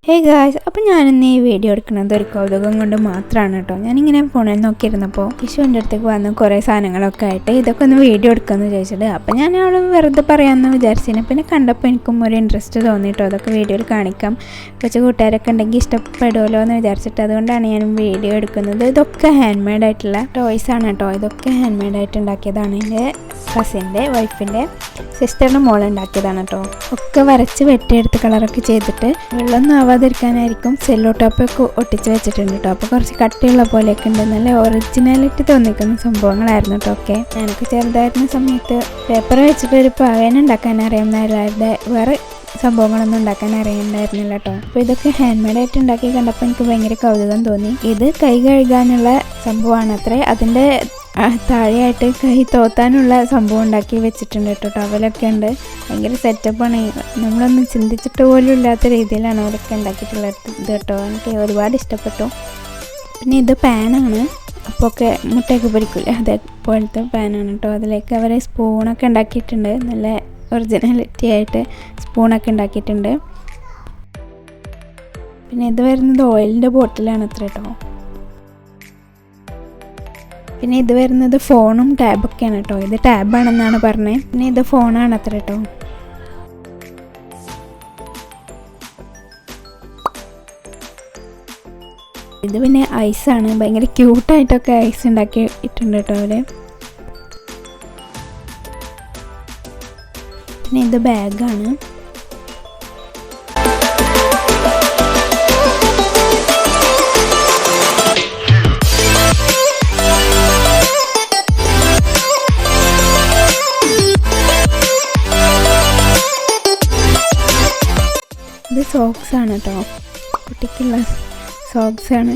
Hey guys, അപ്പോൾ ഞാനിന്ന് ഈ വീഡിയോ എടുക്കുന്നത് ഒരു കൗതുകം കൊണ്ട് മാത്രമാണ് കേട്ടോ. ഞാനിങ്ങനെ ഫോണിൽ നോക്കിയിരുന്നപ്പോൾ വിഷുവിൻ്റെ അടുത്തേക്ക് വന്ന് കുറേ സാധനങ്ങളൊക്കെ ആയിട്ട് ഇതൊക്കെ ഒന്ന് വീഡിയോ എടുക്കാമെന്ന് ചോദിച്ചിട്ട് അപ്പോൾ ഞാൻ അവൾ വെറുതെ പറയാമെന്ന് വിചാരിച്ചിരുന്നു. പിന്നെ കണ്ടപ്പോൾ എനിക്കും ഒരു ഇൻട്രസ്റ്റ് തോന്നിയിട്ടോ, അതൊക്കെ വീഡിയോയിൽ കാണിക്കാം, കുറച്ച് കൂട്ടുകാരൊക്കെ ഉണ്ടെങ്കിൽ ഇഷ്ടപ്പെടുമല്ലോ എന്ന് വിചാരിച്ചിട്ട് അതുകൊണ്ടാണ് ഞാൻ വീഡിയോ എടുക്കുന്നത്. ഇതൊക്കെ ഹാൻഡ് മെയ്ഡ് ആയിട്ടുള്ള ടോയ്സ് ആണ് കേട്ടോ. ഇതൊക്കെ ഹാൻഡ് മെയ്ഡ് ആയിട്ട് ഉണ്ടാക്കിയതാണ്. എൻ്റെ കസിൻ്റെ വൈഫിൻ്റെ സിസ്റ്ററിൻ്റെ മോൾ ഉണ്ടാക്കിയതാണ് കേട്ടോ. ഒക്കെ വരച്ച് വെട്ടിയെടുത്ത് കളറൊക്കെ ചെയ്തിട്ട് വെള്ളമൊന്നും ആവാതിരിക്കാനായിരിക്കും സെല്ലോ ടോപ്പൊക്കെ ഒട്ടിച്ച് വെച്ചിട്ടുണ്ട് കേട്ടോ. അപ്പോൾ കുറച്ച് കട്ടിയുള്ള പോലെയൊക്കെ ഉണ്ട്. നല്ല ഒറിജിനാലിറ്റി തോന്നിക്കുന്ന സംഭവങ്ങളായിരുന്നു കേട്ടോ. ഒക്കെ ഞാനൊക്കെ ചെറുതായിരുന്ന സമയത്ത് പേപ്പർ വെച്ചിട്ട് ഒരു പാവേന ഉണ്ടാക്കാൻ അറിയാവുന്നവരാരുടെ വേറെ സംഭവങ്ങളൊന്നും ഉണ്ടാക്കാൻ അറിയണ്ടായിരുന്നില്ല കേട്ടോ. അപ്പോൾ ഇതൊക്കെ ഹാൻഡ് മെയ്ഡ് ആയിട്ട് ഉണ്ടാക്കി കണ്ടപ്പോൾ എനിക്ക് ഭയങ്കര കൗതുകം തോന്നി. ഇത് കൈ കഴുകാനുള്ള സംഭവമാണ് അത്രേ. അതിൻ്റെ താഴെയായിട്ട് കൈ തോത്താനുള്ള സംഭവം ഉണ്ടാക്കി വെച്ചിട്ടുണ്ട് കേട്ടോ. ടവലൊക്കെ ഉണ്ട്. ഭയങ്കര സെറ്റപ്പാണ്. നമ്മളൊന്നും ചിന്തിച്ചിട്ട് പോലും ഇല്ലാത്ത രീതിയിലാണ് അവരൊക്കെ ഉണ്ടാക്കിയിട്ടുള്ളത് ഇത് കേട്ടോ. എനിക്ക് ഒരുപാട് ഇഷ്ടപ്പെട്ടു. പിന്നെ ഇത് പാനാണ്. അപ്പോൾ ഒക്കെ മുട്ടയൊക്കെ പൊരിക്കില്ല, അതേപോലത്തെ പാനാണ് കേട്ടോ. അതിലേക്ക് അവർ സ്പൂണൊക്കെ ഉണ്ടാക്കിയിട്ടുണ്ട്. നല്ല ഒറിജിനാലിറ്റി ആയിട്ട് സ്പൂണൊക്കെ ഉണ്ടാക്കിയിട്ടുണ്ട്. പിന്നെ ഇത് വരുന്നത് ഓയിലിൻ്റെ ബോട്ടിലാണ് അത്ര കേട്ടോ. പിന്നെ ഇത് വരുന്നത് ഫോണും ടാബൊക്കെയാണ് കേട്ടോ. ഇത് ടാബാണെന്നാണ് പറഞ്ഞത്. പിന്നെ ഇത് ഫോണാണ് അത്ര കേട്ടോ. ഇത് പിന്നെ ഐസാണ്. ഭയങ്കര ക്യൂട്ടായിട്ടൊക്കെ ഐസ് ഉണ്ടാക്കിയിട്ടുണ്ട് കേട്ടോ അവർ. പിന്നെ ഇത് ബാഗാണ്. ഇത് സോക്സ് ആണ് കേട്ടോ. കുട്ടിക്കുള്ള സോക്സ് ആണ്.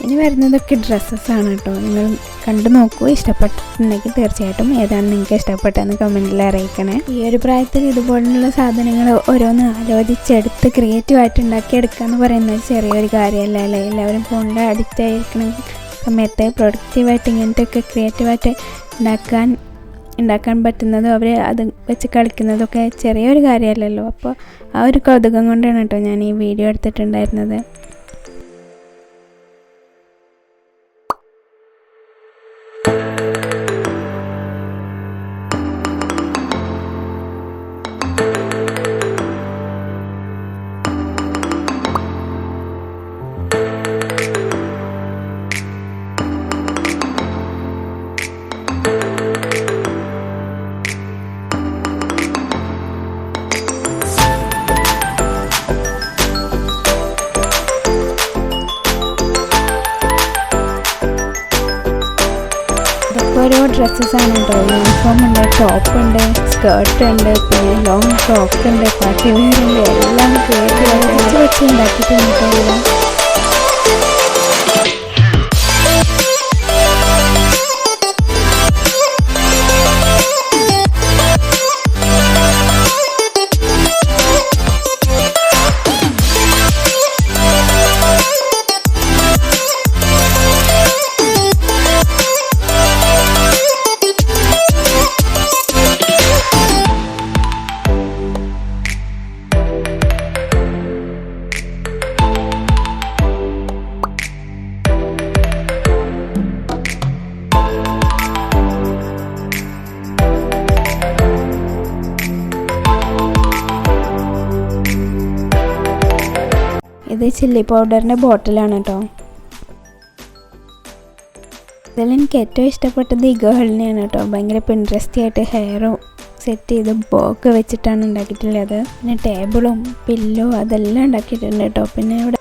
ഇനി വരുന്നതൊക്കെ ഡ്രസ്സസ്സാണ് കേട്ടോ. നിങ്ങൾ കണ്ടു നോക്കൂ. ഇഷ്ടപ്പെട്ടിട്ടുണ്ടെങ്കിൽ തീർച്ചയായിട്ടും ഏതാണ് നിങ്ങൾക്ക് ഇഷ്ടപ്പെട്ടതെന്ന് കമൻറ്റിൽ അറിയിക്കണേ. ഈ ഒരു പ്രായത്തിൽ ഇതുപോലുള്ള സാധനങ്ങൾ ഓരോന്ന് ആലോചിച്ചെടുത്ത് ക്രിയേറ്റീവായിട്ട് ഉണ്ടാക്കിയെടുക്കുക എന്ന് പറയുന്നത് ചെറിയൊരു കാര്യമല്ല അല്ലേ. എല്ലാവരും ഫോണിൽ അഡിക്റ്റ് ആയിരിക്കണ സമയത്ത് പ്രൊഡക്റ്റീവായിട്ട് ഇങ്ങനത്തെയൊക്കെ ക്രിയേറ്റീവായിട്ട് ഉണ്ടാക്കാൻ പറ്റുന്നതും അവർ അത് വെച്ച് കളിക്കുന്നതൊക്കെ ചെറിയൊരു കാര്യമല്ലല്ലോ. അപ്പോൾ ആ ഒരു കൗതുകം കൊണ്ടാണ് കേട്ടോ ഞാൻ ഈ വീഡിയോ എടുത്തിട്ടുണ്ടായിരുന്നത്. ഓരോ ഡ്രസ്സസ്സാണ് കേട്ടോ. യൂണിഫോം ഉണ്ട്, ടോപ്പ് ഉണ്ട്, സ്കേർട്ട് ഉണ്ട്, പിന്നെ ലോങ് ഫ്രോക്ക് ഉണ്ട്, പാർട്ടി വെയർ ഉണ്ട്. എല്ലാം ക്രിയേറ്റീവായിട്ട് വെച്ച് ഉണ്ടാക്കിയിട്ടുണ്ട് കേട്ടോ. ഇത് ചില്ലി പൗഡറിൻ്റെ ബോട്ടിലാണ് കേട്ടോ. ഇതിൽ എനിക്ക് ഏറ്റവും ഇഷ്ടപ്പെട്ടത് ഈ ഗേളിനെയാണ് കേട്ടോ. ഭയങ്കര പിൻട്രസ്റ്റി ആയിട്ട് ഹെയറും സെറ്റ് ചെയ്ത് ബോക്കെ വെച്ചിട്ടാണ് ഉണ്ടാക്കിയിട്ടുള്ളത്. പിന്നെ ടേബിളും പില്ലോ അതെല്ലാം ഉണ്ടാക്കിയിട്ടുണ്ട് കേട്ടോ. പിന്നെ ഇവിടെ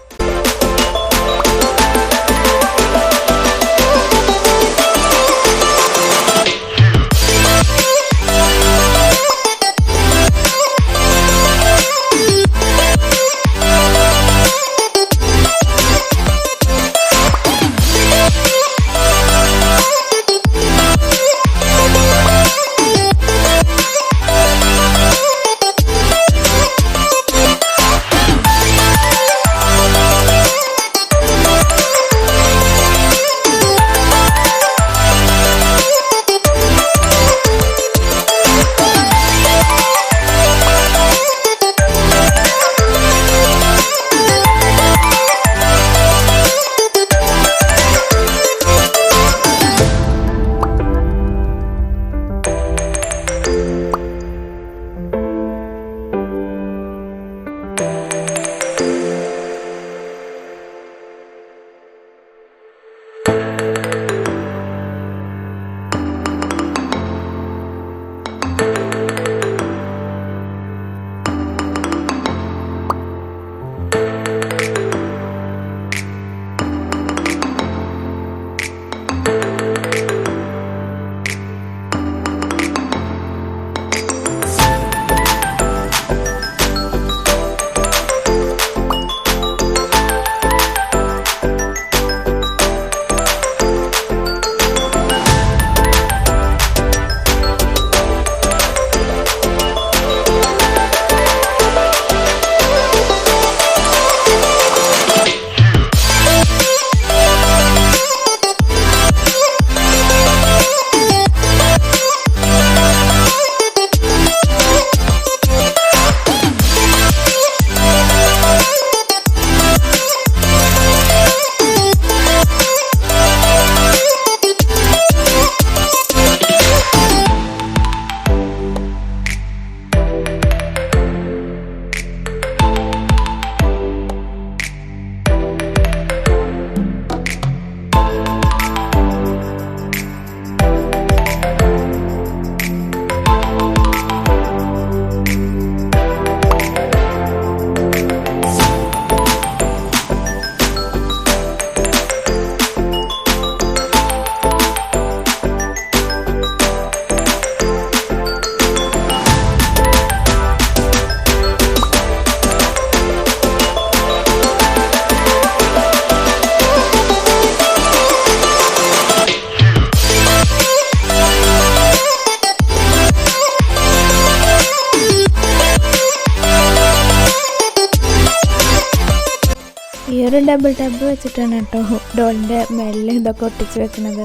ഈ ഒരു ഡബിൾ ടബ് വെച്ചിട്ടാണ് കേട്ടോ ഡോളിൻ്റെ മേളിൽ ഇതൊക്കെ ഒട്ടിച്ച് വെക്കുന്നത്.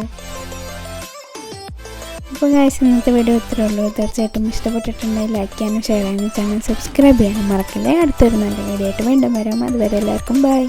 അപ്പോൾ ഗൈസ്, ഇന്നത്തെ വീഡിയോ ഇത്രയേ ഉള്ളൂ. തീർച്ചയായിട്ടും ഇഷ്ടപ്പെട്ടിട്ടുണ്ടെങ്കിൽ ലൈക്ക് ചെയ്യാനും ഷെയർ ചെയ്യാനും ചാനൽ സബ്സ്ക്രൈബ് ചെയ്യാനും മറക്കില്ലേ. അടുത്തൊരു നല്ല വീഡിയോ ആയിട്ട് വീണ്ടും വരാം. അതുവരെ എല്ലാവർക്കും ബൈ.